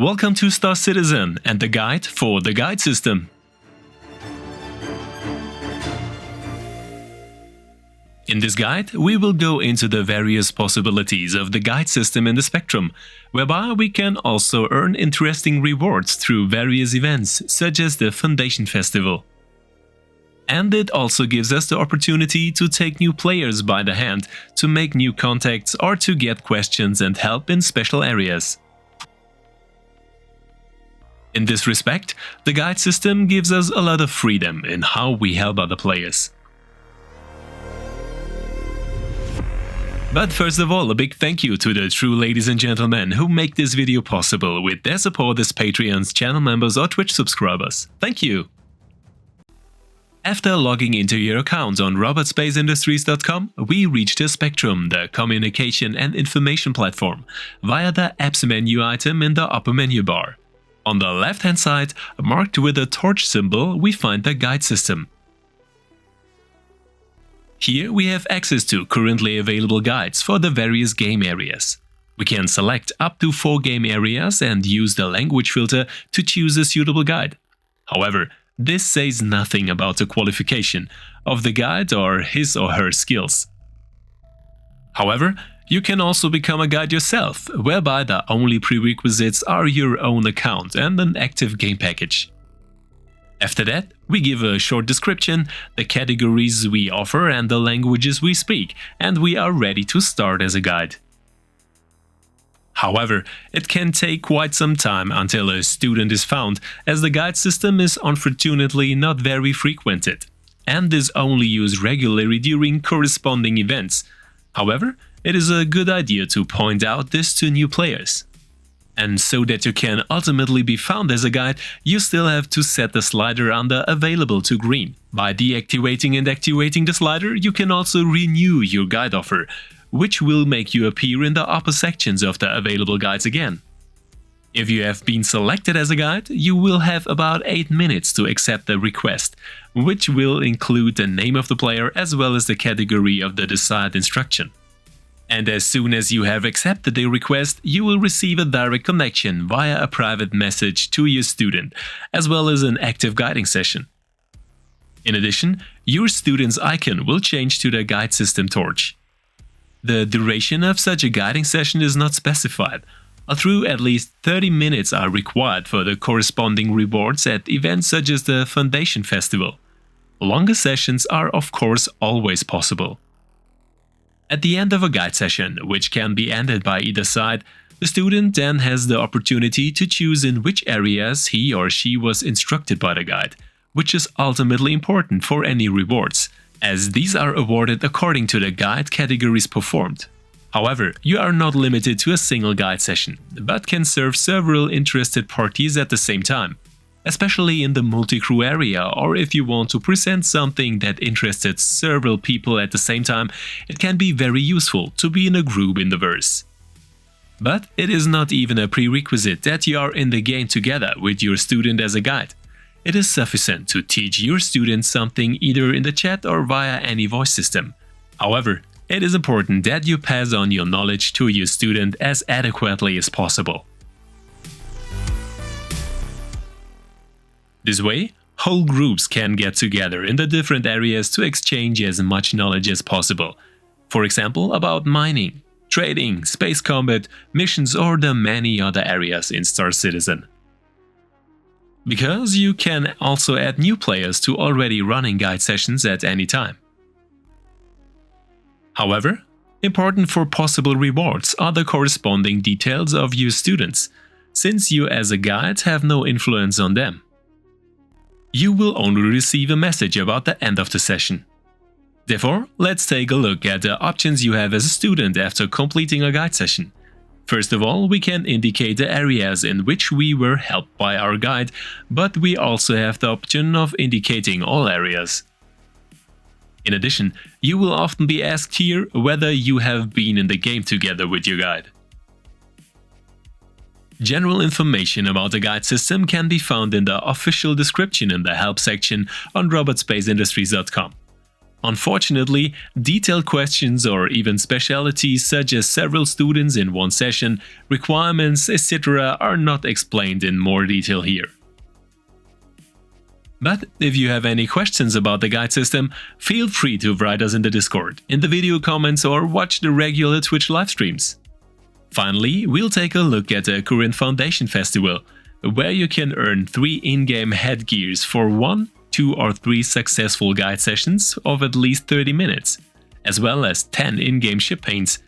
Welcome to Star Citizen and the guide for the guide system. In this guide, we will go into the various possibilities of the guide system in the Spectrum, whereby we can also earn interesting rewards through various events, such as the Foundation Festival. And it also gives us the opportunity to take new players by the hand, to make new contacts or to get questions and help in special areas. In this respect, the guide system gives us a lot of freedom in how we help other players. But first of all, a big thank you to the true ladies and gentlemen who make this video possible with their support as Patreons, channel members or Twitch subscribers. Thank you! After logging into your account on robotspaceindustries.com, we reach the Spectrum, the communication and information platform, via the Apps menu item in the upper menu bar. On the left-hand side, marked with a torch symbol, we find the guide system. Here we have access to currently available guides for the various game areas. We can select up to 4 game areas and use the language filter to choose a suitable guide. However, this says nothing about the qualification of the guide or his or her skills. However, you can also become a guide yourself, whereby the only prerequisites are your own account and an active game package. After that, we give a short description, the categories we offer and the languages we speak, and we are ready to start as a guide. However, it can take quite some time until a student is found, as the guide system is unfortunately not very frequented, and is only used regularly during corresponding events. However, it is a good idea to point out this to new players. And so that you can ultimately be found as a guide, you still have to set the slider under Available to green. By deactivating and activating the slider, you can also renew your guide offer, which will make you appear in the upper sections of the available guides again. If you have been selected as a guide, you will have about 8 minutes to accept the request, which will include the name of the player as well as the category of the desired instruction. And as soon as you have accepted the request, you will receive a direct connection via a private message to your student, as well as an active guiding session. In addition, your student's icon will change to the guide system torch. The duration of such a guiding session is not specified, although at least 30 minutes are required for the corresponding rewards at events such as the Foundation Festival. Longer sessions are of course always possible. At the end of a guide session, which can be ended by either side, the student then has the opportunity to choose in which areas he or she was instructed by the guide, which is ultimately important for any rewards, as these are awarded according to the guide categories performed. However, you are not limited to a single guide session, but can serve several interested parties at the same time, especially in the multi-crew area, or if you want to present something that interested several people at the same time, it can be very useful to be in a group in the verse. But it is not even a prerequisite that you are in the game together with your student as a guide. It is sufficient to teach your student something either in the chat or via any voice system. However, it is important that you pass on your knowledge to your student as adequately as possible. This way, whole groups can get together in the different areas to exchange as much knowledge as possible. For example, about mining, trading, space combat, missions or the many other areas in Star Citizen. Because you can also add new players to already running guide sessions at any time. However, important for possible rewards are the corresponding details of your students, since you as a guide have no influence on them. You will only receive a message about the end of the session. Therefore, let's take a look at the options you have as a student after completing a guide session. First of all, we can indicate the areas in which we were helped by our guide, but we also have the option of indicating all areas. In addition, you will often be asked here whether you have been in the game together with your guide. General information about the guide system can be found in the official description in the help section on robotspaceindustries.com. Unfortunately, detailed questions or even specialties such as several students in one session, requirements, etc. are not explained in more detail here. But if you have any questions about the guide system, feel free to write us in the Discord, in the video comments, or watch the regular Twitch live streams. Finally, we'll take a look at the Corinth Foundation Festival, where you can earn 3 in-game headgears for 1, 2 or 3 successful guide sessions of at least 30 minutes, as well as 10 in-game ship paints.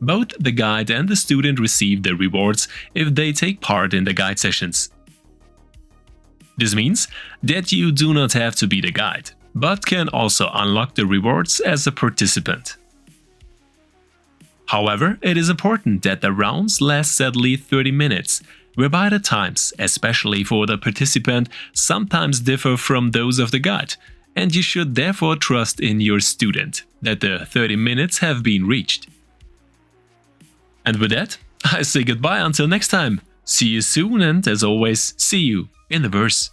Both the guide and the student receive the rewards if they take part in the guide sessions. This means that you do not have to be the guide, but can also unlock the rewards as a participant. However, it is important that the rounds last sadly 30 minutes, whereby the times, especially for the participant, sometimes differ from those of the guide, and you should therefore trust in your student that the 30 minutes have been reached. And with that, I say goodbye until next time. See you soon, and as always, see you in the verse.